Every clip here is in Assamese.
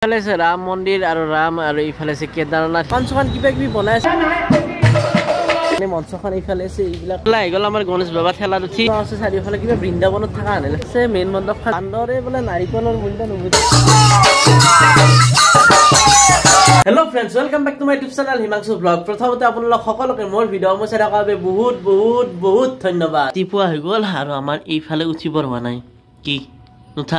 ইফালে আছে ৰাম মন্দিৰ আৰু ৰাম আৰু ইফালে আছে কেদাৰনাথ মঞ্চখন কিবা কিবি বনাই আছে মঞ্চখন ইফালে আছে এইবিলাক আহি গ'ল আমাৰ গণেশ বাবা ঠেলাত উঠি আছে চাৰিওফালে কিবা বৃন্দাবনত থকা আনে আছে মেইন মণ্ডপখন বান্দৰে বোলে নাৰিকলৰ মূল্য নুবুজে hello' friends welcome back to my YouTube channel Himanshu blog প্ৰথমতে আপোনালোক সকলোকে মোৰ ভিডিঅ' মই চাই থকাৰ বাবে বহুত বহুত বহুত ধন্যবাদ ৰাতিপুৱা হৈ গ'ল আৰু আমাৰ এইফালে উঠিবৰ হোৱা নাই কি নুঠা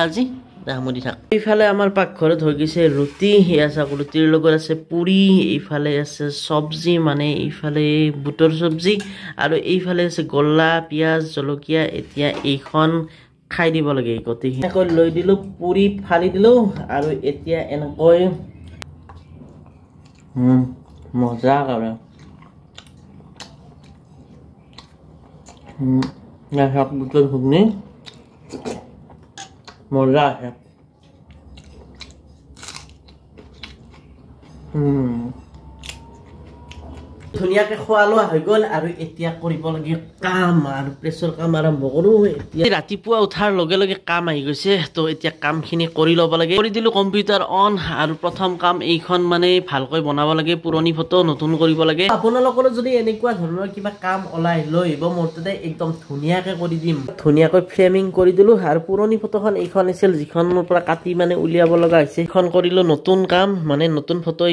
আজি দামদি থাক এইফালে আমাৰ পাকঘৰত হৈ গৈছে ৰুটি এয়া চাওক ৰুটিৰ লগত আছে পুৰি এইফালে আছে চব্জি মানে এইফালে বুটৰ চব্জি আৰু এইফালে আছে গল্লা পিঁয়াজ জলকীয়া এতিয়া এইখন খাই দিব লাগে গতিকে লৈ দিলোঁ পুৰি ফালি দিলোঁ আৰু এতিয়া এনেকৈ মজা কৰে বুটৰ ঘুগনি মজা আছে ধুনীয়াকে খোৱা লোৱা হৈ গ'ল আৰু এতিয়া কৰিব লাগে কাম আৰু প্ৰেছৰ কাম আৰম্ভ কৰোঁ এতিয়া ৰাতিপুৱা উঠাৰ লগে লগে কাম আহি গৈছে তো এতিয়া কামখিনি কৰি ল'ব লাগে কৰি দিলোঁ কম্পিউটাৰ অন আৰু প্ৰথম কাম এইখন মানে ভালকৈ বনাব লাগে পুৰণি ফটো নতুন কৰিব লাগে আপোনালোকৰ যদি এনেকুৱা ধৰণৰ কিবা কাম ওলাই লৈ আহিব মোৰ তাতে একদম ধুনীয়াকে কৰি দিম ধুনীয়াকৈ ফ্ৰেমিং কৰি দিলোঁ আৰু পুৰণি ফটোখন এইখন আছিল যিখনৰ পৰা কাটি মানে উলিয়াব লগা হৈছে এইখন কৰিলোঁ নতুন কাম মানে নতুন ফটো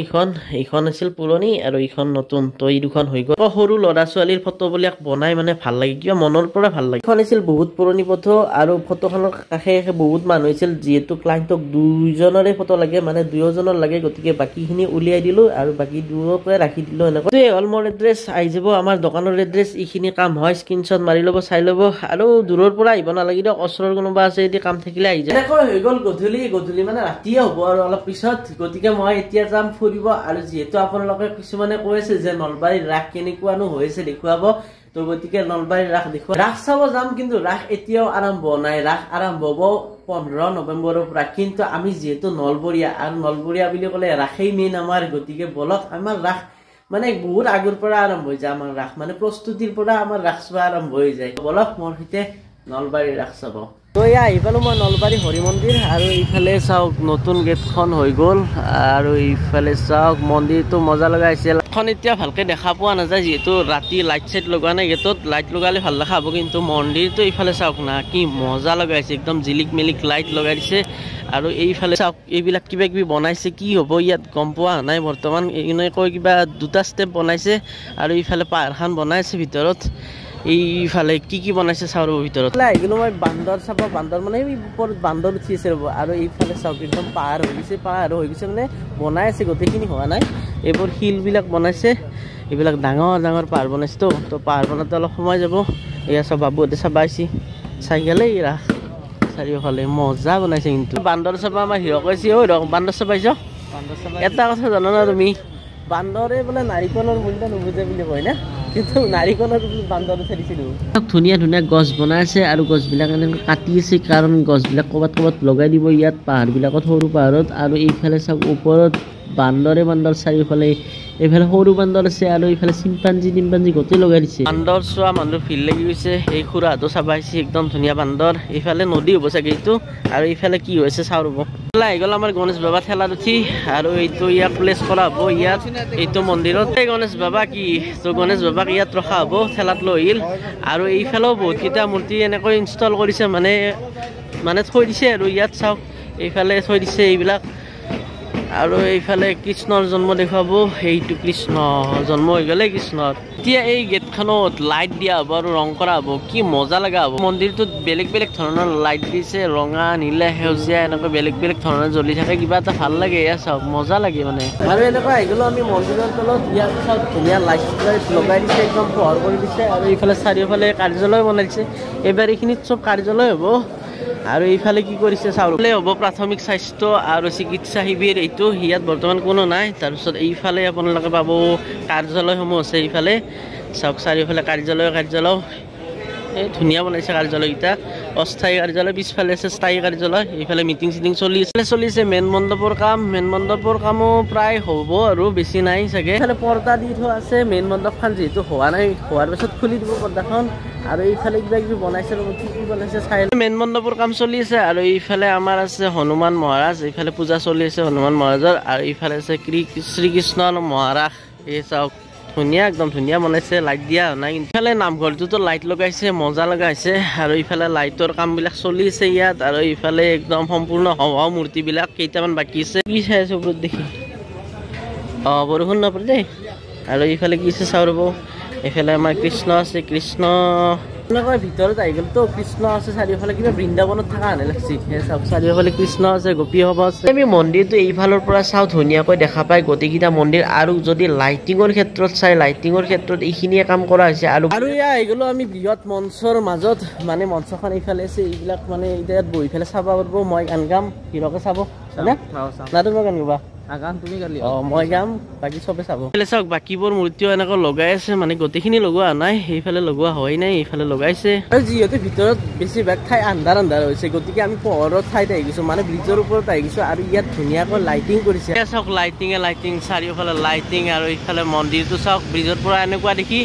এইখন আছিল পুৰণি আৰু এইখন নতুন এই দুখন হৈ গ'ল সৰু ল'ৰা ছোৱালীৰ ফটোবিলাক বনাই মানে ভাল লাগে কিবা মনৰ পৰা ভাল লাগে এখন আছিল বহুত পুৰণি ফটো আৰু ফটোখনৰ কাষে কাষে বহুত মানুহ আছিল যিহেতু ক্লাইণ্টক দুইজনৰে ফটো লাগে মানে দুয়োজনৰ লাগে গতিকে বাকীখিনি উলিয়াই দিলোঁ আৰু বাকী দুয়োকে ৰাখি দিলোঁ এনেকৈ হ'ল মোৰ এড্ৰেছ আহি যাব আমাৰ দোকানৰ এড্ৰেছ এইখিনি কাম হয় স্ক্ৰীনশ্বট মাৰি ল'ব চাই ল'ব আৰু দূৰৰ পৰা আহিব নালাগে দিয়ক ওচৰৰ কোনোবা আছে যদি কাম থাকিলে আহি যায় এনেকৈ হৈ গ'ল গধূলি মানে ৰাতিয়ে হ'ব আৰু অলপ পিছত গতিকে মই এতিয়া যাম ফুৰিব আৰু যিহেতু আপোনালোকে কিছুমানে কৈ আছে যে নলবাৰীৰ ৰাস কেনেকুৱানো হৈছে দেখুৱাব তো গতিকে নলবাৰীৰ ৰাস দেখুৱা ৰাস চাব যাম কিন্তু ৰাস এতিয়াও আৰম্ভ নাই ৰাস আৰম্ভ হ'ব 15 নৱেম্বৰৰ পৰা কিন্তু আমি যিহেতু নলবৰীয়া আৰু নলবৰীয়া বুলি ক'লে ৰাসেই মেইন আমাৰ গতিকে বলক আমাৰ ৰাস মানে বহুত আগৰ পৰা আৰম্ভ হৈ যায় আমাৰ ৰাস মানে প্ৰস্তুতিৰ পৰা আমাৰ ৰাস চোৱা আৰম্ভ হৈ যায় বলক মোৰ সৈতে নলবাৰীৰ ৰাস চাব তো এয়া আহি পালোঁ মই নলবাৰী হৰি মন্দিৰ আৰু এইফালে চাওক নতুন গেটখন হৈ গ'ল আৰু এইফালে চাওক মন্দিৰটো মজা লগা হৈছে এখন এতিয়া ভালকৈ দেখা পোৱা নাযায় যিহেতু ৰাতি লাইট চাইট লগোৱা নাই গেটত লাইট লগালে ভাল দেখা হ'ব কিন্তু মন্দিৰটো এইফালে চাওক না কি মজা লগাইছে একদম জিলিক মিলিক লাইট লগাই দিছে আৰু এইফালে চাওক এইবিলাক কিবা কিবি বনাইছে কি হ'ব ইয়াত গম পোৱা নাই বৰ্তমান এনেকৈ কিবা দুটা ষ্টেপ বনাইছে আৰু এইফালে পাহাৰখন বনাইছে ভিতৰত এইফালে কি বনাইছে চাউৰ ভিতৰত আহি গ'লো মই বান্দৰ চাব বান্দৰ মানে ওপৰত বান্দৰ উঠি আছে ৰ'ব আৰু এইফালে চাওক একদম পাহাৰ হৈ গৈছে মানে বনাই আছে গোটেইখিনি হোৱা নাই এইবোৰ শিলবিলাক বনাইছে এইবিলাক ডাঙৰ পাহাৰ বনাইছে তো পাহাৰ বনাওঁতে অলপ সময় যাব এয়া চব বাবুহঁতে চাব আহিছে চাই গ'লে এই ৰাস চাৰিওফালে মজা বনাইছে কিন্তু বান্দৰ চাব আমাৰ হিৰক কৈছে ঐ ৰক বান্দৰ চাব আহিছ এটা কথা জানা না তুমি বান্দৰে বোলে নাৰিকলৰ মূল্য নুবুজে বুলি কয় না কিন্তু নাৰিকলৰ বান্দৰ উঠাইছিলোঁ ধুনীয়া গছ বনাই আছে আৰু গছবিলাক এনেকৈ কাটি আছে কাৰণ গছবিলাক ক'ৰবাত লগাই দিব ইয়াত পাহাৰবিলাকত সৰু পাহাৰত আৰু এইফালে চাওক ওপৰত বান্দৰ চাৰিওফালে এইফালে সৰু বান্দৰ আছে আৰু এইফালে চিম্পাঞ্জি গোটেই লগাই দিছে বান্দৰ চোৱা মানুহ ভিৰ লাগি গৈছে এই খুৰাটো চাব আহিছে একদম ধুনীয়া বান্দৰ এইফালে নদী হ'ব চাগে এইটো আৰু এইফালে কি হৈছে চাওঁ ৰ'ব আহি গ'ল আমাৰ গণেশ বাবা ঠেলাত উঠি আৰু এইটো ইয়াত প্লেচ কৰা হ'ব ইয়াত এইটো মন্দিৰত এই গণেশ বাবা কি তো গণেশ বাবাক ইয়াত ৰখা হ'ব ঠেলাত লৈ আহিল আৰু এইফালেও বহুতকেইটা মূৰ্তি এনেকৈ ইনষ্টল কৰিছে মানে থৈ দিছে আৰু ইয়াত চাওক এইফালে থৈ দিছে এইবিলাক আৰু এইফালে কৃষ্ণৰ জন্ম দেখুৱাব এইটো কৃষ্ণ জন্ম হৈ গ'লে কৃষ্ণৰ এতিয়া এই গেটখনত লাইট দিয়া হ'ব আৰু ৰং কৰা হ'ব কি মজা লগা হ'ব মন্দিৰটোত বেলেগ ধৰণৰ লাইট দিছে ৰঙা নীলা সেউজীয়া এনেকৈ বেলেগ ধৰণৰ জ্বলি থাকে কিবা এটা ভাল লাগে এয়া চাওক মজা লাগে মানে আৰু এনেকৈ আহি গ'লো আমি মন্দিৰৰ তলত ইয়াত চাওক ধুনীয়া লাইট লগাই দিছে একদম পোহৰ কৰি দিছে আৰু এইফালে চাৰিওফালে কাৰ্যালয় বনাইছে এইবাৰ এইখিনিত চব কাৰ্যালয় হ'ব আৰু এইফালে কি কৰিছে চাউলে হ'ব প্ৰাথমিক স্বাস্থ্য আৰু চিকিৎসা শিবিৰ এইটো ইয়াত বৰ্তমান কোনো নাই তাৰপিছত এইফালে আপোনালোকে পাব কাৰ্যালয়সমূহ আছে এইফালে চাওক চাৰিওফালে কাৰ্যালয় এই ধুনীয়া বনাইছে কাৰ্যালয়কেইটা অস্থায়ী কাৰ্যালয় পিছফালে আছে স্থায়ী কাৰ্যালয় এইফালে মিটিং চলি আছে মেইন মণ্ডপৰ কামো প্ৰায় হ'ব আৰু বেছি নাই চাগে এইফালে পৰ্দা দি থোৱা আছে মেইন মণ্ডপখন যিহেতু হোৱা নাই হোৱাৰ পিছত খুলি দিব পৰ্দাখন আৰু এইফালে কিবা কিবি বনাইছে কি বনাইছে চাই মেইন মণ্ডপৰ কাম চলি আছে আৰু এইফালে আমাৰ আছে হনুমান মহাৰাজ এইফালে পূজা চলি আছে হনুমান মহাৰাজৰ আৰু এইফালে আছে শ্ৰীকৃষ্ণ মহাৰাজ এই চাওক ধুনীয়া একদম ধুনীয়া বনাইছে লাইট দিয়া নাই ইফালে নামঘৰটোতো লাইট লগাইছে মজা লগাইছে আৰু ইফালে লাইটৰ কামবিলাক চলি আছে ইয়াত আৰু ইফালে একদম সম্পূৰ্ণ হওয়া মূৰ্তিবিলাক কেইটামান বাকী আছে কি চাই আছে ওপৰত দেখি বৰষুণ নপৰে দেই আৰু ইফালে কি আছে চাও ৰ'ব এইফালে আমাৰ কৃষ্ণ আছে কৃষ্ণ এনেকৈ ভিতৰত আহি গ'ল তো কৃষ্ণ আছে চাৰিওফালে কিবা বৃন্দাবনত থকা আনে লাগছি চাওক চাৰিওফালে কৃষ্ণ আছে গোপী সভা আছে আমি মন্দিৰটো এইফালৰ পৰা চাওঁ ধুনীয়াকৈ দেখা পাই গোটেইকেইটা মন্দিৰ আৰু যদি লাইটিঙৰ ক্ষেত্ৰত চাই লাইটিঙৰ ক্ষেত্ৰত এইখিনিয়ে কাম কৰা হৈছে আৰু এয়া আহি গ'লো আমি বৃহৎ মঞ্চৰ মাজত মানে মঞ্চখন এইফালে আছে এইবিলাক মানে এতিয়া বহি পেলাই চাব পাৰিব মই গান গাম হিৰকে চাব হয়নে না তুমি গান গাবা মই গাম বাকী চবে চাব চাওক বাকীবোৰ মূৰ্তিও এনেকৈ লগাই আছে মানে গোটেইখিনি লগোৱা নাই সেইফালে লগোৱা হোৱাই নাই এইফালে লগাইছে আৰু যিহেতু ভিতৰত বেছিভাগ ঠাই আন্ধাৰ আন্ধাৰ হৈছে গতিকে আমি পোহৰৰ ঠাইত আহি গৈছো মানে ব্ৰিজৰ ওপৰত আহি গৈছো আৰু ইয়াত ধুনীয়াকৈ লাইটিং কৰিছে চাওক লাইটিং চাৰিওফালে লাইটিং আৰু এইফালে মন্দিৰটো চাওক ব্ৰিজৰ পৰা এনেকুৱা দেখি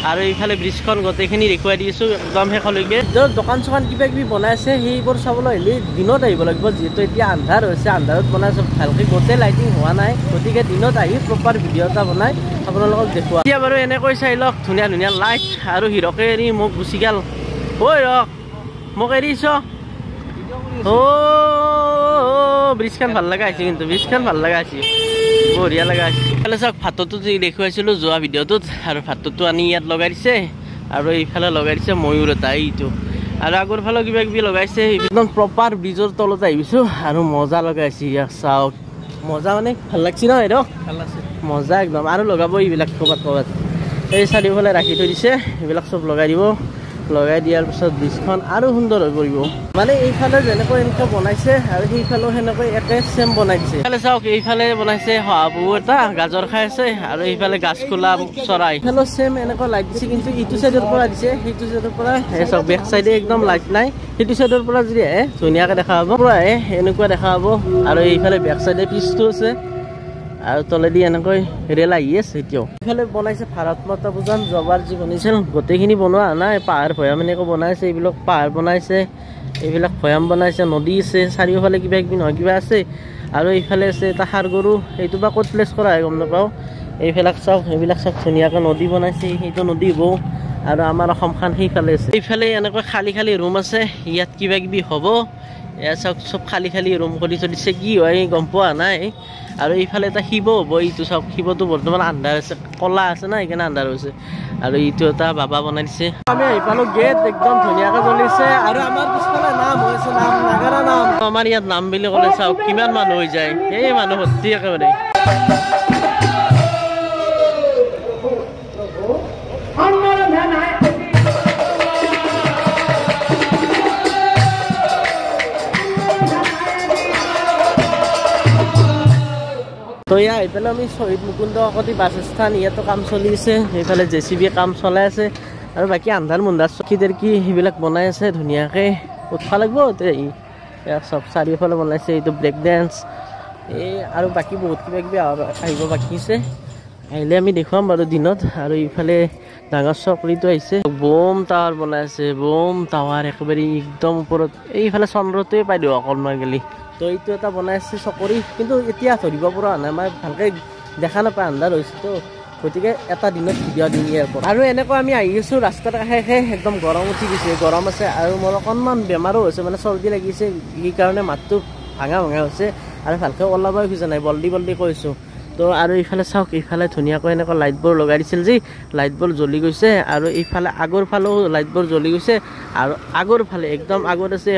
আৰু এইফালে ব্ৰিজখন গোটেইখিনি দেখুৱাই দিছো একদম শেষলৈকে দোকান চোকান কিবা কিবি বনাই আছে সেইবোৰ চাবলৈ হ'লে দিনত আহিব লাগিব যিহেতু এতিয়া আন্ধাৰ হৈছে আন্ধাৰত বনাইছে ভালকৈ গোটেই লাইটিং হোৱা নাই গতিকে দিনত আহি প্ৰপাৰ ভিডিঅ' এটা বনাই আপোনালোকক দেখুৱা এতিয়া বাৰু এনেকৈ চাই লওক ধুনীয়া ধুনীয়া লাইট আৰু হিৰকে এৰি মোক গুচি গ'ল ঐ ৰক মোক এৰিছ ব্ৰিজখন ভাল লগা হৈছে কিন্তু ব্ৰিজখন ভাল লগা হৈছে বঢ়িয়া লগা হৈছে এইফালে চাওক ভাততো যি দেখুৱাইছিলোঁ যোৱা ভিডিঅ'টোত আৰু ভাতটো আনি ইয়াত লগাই দিছে আৰু এইফালে লগাই দিছে ময়ূৰ এটা এইটো আৰু আগৰ ফালে কিবা কিবি লগাইছে একদম প্ৰপাৰ ব্ৰিজৰ তলত আহিছোঁ আৰু মজা লগাইছে ইয়াক চাওক মজা মানে ভাল লাগছে ন এইটো ভাল লাগছে মজা একদম আৰু লগাব এইবিলাক ক'ৰবাত এই চাৰিওফালে ৰাখি থৈ দিছে এইবিলাক চব লগাই দিব লগাই দিয়াৰ পিছত ব্ৰিজখন আৰু সুন্দৰ হৈ পৰিব মানে এইফালে যেনেকৈ এনেকৈ বনাইছে আৰু সেইফালেও সেনেকৈ একে চেম বনাই দিছে এইফালে চাওক এইফালে বনাইছে শহাপহু এটা গাজৰ খাই আছে আৰু এইফালে গাছ খোলা চৰাই এইফালেও চেম এনেকৈ লাইট দিছে কিন্তু ইটো চাইডৰ পৰা দিছে সেইটো চাইডৰ পৰা চাওক বেক চাইডে একদম লাইট নাই সেইটো চাইডৰ পৰা যদি আহে ধুনীয়াকৈ দেখা পাব পৰা আহে এনেকুৱা দেখা পাব আৰু এইফালে বেক চাইডে পিছটো আছে আৰু তলেদি এনেকৈ ৰেল আহি আছে এতিয়াও এইফালে বনাইছে ভাৰত মাতা পূজান যোৱাবাৰ যি বনাইছিল গোটেইখিনি বনোৱা নাই পাহাৰ ভৈয়াম এনেকৈ বনাইছে এইবিলাক পাহাৰ বনাইছে এইবিলাক ভৈয়াম বনাইছে নদী আছে চাৰিওফালে কিবা কিবি নহয় কিবা আছে আৰু এইফালে আছে এটা সাৰ গৰু সেইটো বা ক'ত প্লেচ কৰা হয় গম নাপাওঁ এইবিলাক চাওক ধুনীয়াকৈ নদী বনাইছে সেইটো নদী হ'ব আৰু আমাৰ অসমখন সেইফালে আছে এইফালে এনেকৈ খালী ৰুম আছে ইয়াত কিবা কিবি হ'ব এয়া চাওক চব খালী ৰুম কৰি থৈ দিছে কি হয় গম পোৱা নাই আৰু এইফালে এটা শিৱ হ'ব এইটো চাওক শিৱটো বৰ্তমান আন্ধাৰ আছে কলা আছে না সেইকাৰণে আন্ধাৰ হৈছে আৰু এইটো এটা বাবা বনাই দিছে আমি আহি পালোঁ গেট একদম ধুনীয়াকৈ জ্বলিছে আৰু আমাৰ পিছফালে নাম হৈছে নাম নাগাৰা নাম আমাৰ ইয়াত নাম বুলি ক'লে চাওক কিমান মানুহ হৈ যায় সেই মানুহ ভৰ্তি একেবাৰে তো ইয়াৰ এইফালে আমি শ্বহীদ মুকুন্দ কাকতি বাছ স্থান ইয়াতো কাম চলি আছে এইফালে JCB কাম চলাই আছে আৰু বাকী আন্ধাৰ মুন্ধাৰ চকীদাৰ কি সেইবিলাক বনাই আছে ধুনীয়াকৈ উঠবা লাগিব ইয়াত চব চাৰিওফালে বনাইছে এইটো ব্ৰেক ডেন্স এই আৰু বাকী বহুত কিবা কিবি আহিব বাকী আছে আহিলে আমি দেখুৱাম বাৰু দিনত আৰু এইফালে ডাঙৰ চকৰিটো আহিছে বম টাৱাৰ বনাই আছে বম টাৱাৰ একেবাৰে একদম ওপৰত এইফালে চন্দ্ৰটোৱে পাই দিওঁ অকণমান গেলি তো এইটো এটা বনাই আছে চকৰি কিন্তু এতিয়া ধৰিব পৰা নাই মই ভালকৈ দেখা নাপায় আন্ধাৰ হৈছে তো গতিকে এটা দিনত ভিডিঅ' দিম ইয়াৰ পৰা আৰু এনেকৈ আমি আহি আছোঁ ৰাস্তাত কাষে একদম গৰম উঠি গৈছে গৰম আছে আৰু মোৰ অকণমান বেমাৰো হৈছে মানে চৰ্দি লাগিছে সেইকাৰণে মাতটো ভাঙা হৈছে আৰু ভালকৈ ওলাবই খোজা নাই বল্দি কৈছোঁ তো আৰু এইফালে চাওক এইফালে ধুনীয়াকৈ এনেকৈ লাইটবোৰ লগাই দিছিল যি লাইটবোৰ জ্বলি গৈছে আৰু এইফালে আগৰ ফালেও লাইটবোৰ জ্বলি গৈছে আৰু আগৰ ফালে একদম আগত আছে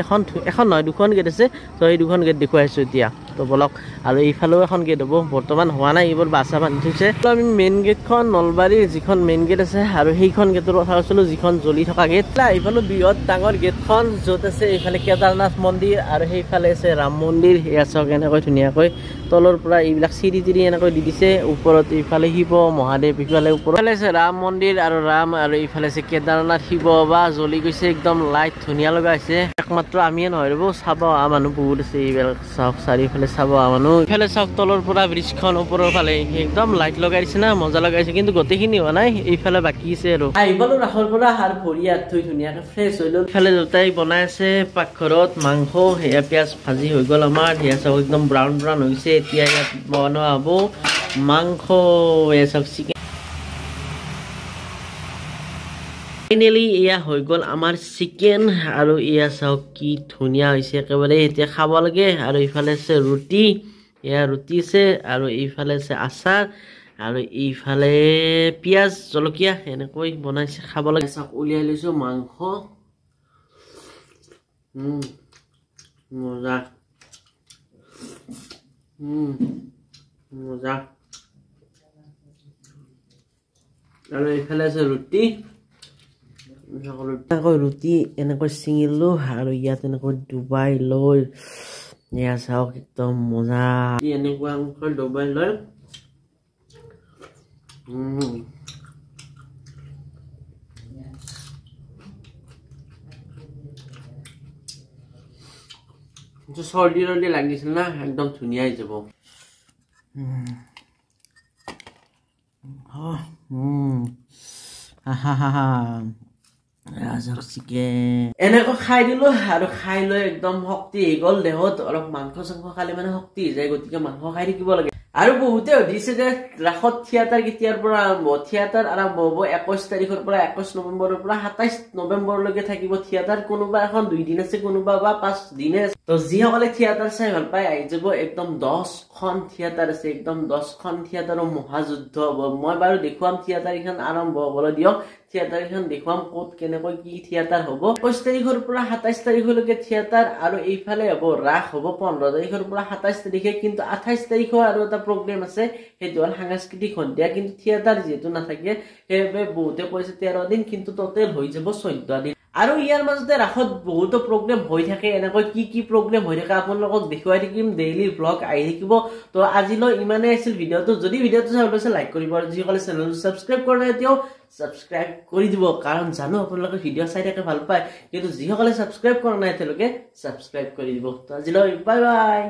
এখন নহয় দুখন গেট আছে তো এই দুখন গেট দেখুৱাইছোঁ এতিয়া তো বলক আৰু এইফালেও এখন গেট হ'ব বৰ্তমান হোৱা নাই এইবোৰ বাছা বান্ধি থৈছে তো আমি মেইন গেটখন নলবাৰীৰ যিখন মেইন গেট আছে আৰু সেইখন গেটৰ কথা কৈছিলোঁ যিখন জ্বলি থকা গেট এইফালে বৃহৎ ডাঙৰ গেটখন য'ত আছে এইফালে কেদাৰনাথ মন্দিৰ আৰু সেইফালে আছে ৰাম মন্দিৰ এয়া চাওক এনেকৈ ধুনীয়াকৈ তলৰ পৰা এইবিলাক চিৰি এনেকৈ দি দিছে ওপৰত এইফালে শিৱ মহাদেৱ ইফালে ওপৰত আছে ৰাম মন্দিৰ আৰু এইফালে আছে কেদাৰনাথ শিৱ বা জ্বলি গৈছে একদম লাইট ধুনীয়া লগা হৈছে একমাত্ৰ আমিয়ে নহয় ৰ'ব চাব মানুহ বহুত আছে এইবিলাক চাওক চাৰিওফালে ইফালে চাব মানুহ ইফালে চাওক তলৰ পৰা ব্ৰিজখন ওপৰৰ ফালে একদম লাইট লগাই দিছে না মজা লগাইছে কিন্তু গোটেইখিনি হোৱা নাই এইফালে বাকী আছে আৰু আহিবলো ৰাসৰ পৰা আৰু ভৰি হাত ধুই ধুনীয়াকে ফ্ৰেছ হৈ লল ইফালে দেউতাই বনাই আছে পাকঘৰত মাংস সেয়া পিঁয়াজ ভাজি হৈ গ'ল আমাৰ সেয়া চাওক একদম ব্ৰাউন ব্ৰাউন হৈছে এতিয়া ইয়াত বনোৱা হ'ব মাংস এয়া চাওক চিকেন ফাইনেলি এয়া হৈ গ'ল আমাৰ চিকেন আৰু এয়া চাওক কি ধুনীয়া হৈছে একেবাৰে এতিয়া খাব লাগে আৰু ইফালে আছে ৰুটি এয়া ৰুটি আছে আৰু এইফালে আছে আচাৰ আৰু এইফালে পিঁয়াজ জলকীয়া এনেকৈ বনাইছে খাব লাগে চাওক উলিয়াই লৈছোঁ মাংস মজা মজা আৰু এইফালে আছে ৰুটি ৰুটি এনেকৈ ছিঙিলো আৰু ইয়াত এনেকৈ ডুবাই লৈ এয়া চাওক একদম মজা এনেকুৱা ডুবাই লৈ চৰ্দি ৰদি লাগিছিল না একদম ধুনীয়া হৈ যাব এনেকৈ খাই দিলো আৰু খাই লৈ একদম শক্তি হৈ গ'ল দেহত অলপ মাংস চাংস খালে মানে শক্তি হৈ যায় গতিকে মাংস খাই থাকিব লাগে আৰু বহুতে সুধিছে যে ৰাসত থিয়েটাৰ কেতিয়াৰ পৰা আৰম্ভ থিয়েটাৰ আৰম্ভ হ'ব 21 তাৰিখৰ পৰা 21 নৱেম্বৰৰ পৰা 27 নৱেম্বৰলৈকে থাকিব থিয়েটাৰ কোনোবা এখন 2 দিন আছে কোনোবা বা 5 দিন আছে তো যিসকলে থিয়েটাৰ চাই ভাল পায় আহি যাব একদম 10খন থিয়েটাৰ আছে একদম 10খন থিয়েটাৰৰ মহাযুদ্ধ হ'ব মই বাৰু দেখুৱাম থিয়েটাৰ এখন আৰম্ভ হ'বলৈ দিয়ক থিয়েটাৰ এখন দেখুৱাম ক'ত কেনেকৈ কি থিয়েটাৰ হ'ব 25 তাৰিখৰ পৰা 27 তাৰিখলৈকে থিয়েটাৰ আৰু এইফালে হ'ব ৰাস হ'ব 15 তাৰিখৰ পৰা 27 তাৰিখে কিন্তু 28 তাৰিখৰ আৰু এটা প্ৰগ্ৰেম আছে সেইটো হ'ল সাংস্কৃতিক সন্ধিয়া কিন্তু থিয়েটাৰ যেহেতু নাথাকে সেইবাবে বহুতে কৈছে 13 দিন কিন্তু টোটেল হৈ যাব 14 দিন আৰু ইয়াৰ মাজতে ৰাসত বহুতো প্ৰগ্ৰেম হৈ থাকে এনেকৈ কি প্ৰগ্ৰেম হৈ থাকে আপোনালোকক দেখুৱাই থাকিম ডেইলি ব্লগ আহি থাকিব তো আজিলৈ ইমানেই আছিল ভিডিঅ'টো যদি ভিডিঅ'টো চাই ভাল পাইছে লাইক কৰিব আৰু যিসকলে চেনেলটো ছাবস্ক্ৰাইব কৰা নাই এতিয়াও ছাবস্ক্ৰাইব কৰি দিব কাৰণ জানো আপোনালোকে ভিডিঅ' চাই থাকে ভাল পায় কিন্তু যিসকলে ছাবস্ক্ৰাইব কৰা নাই তেওঁলোকে ছাবস্ক্ৰাইব কৰি দিব তো আজিলৈ বাই বাই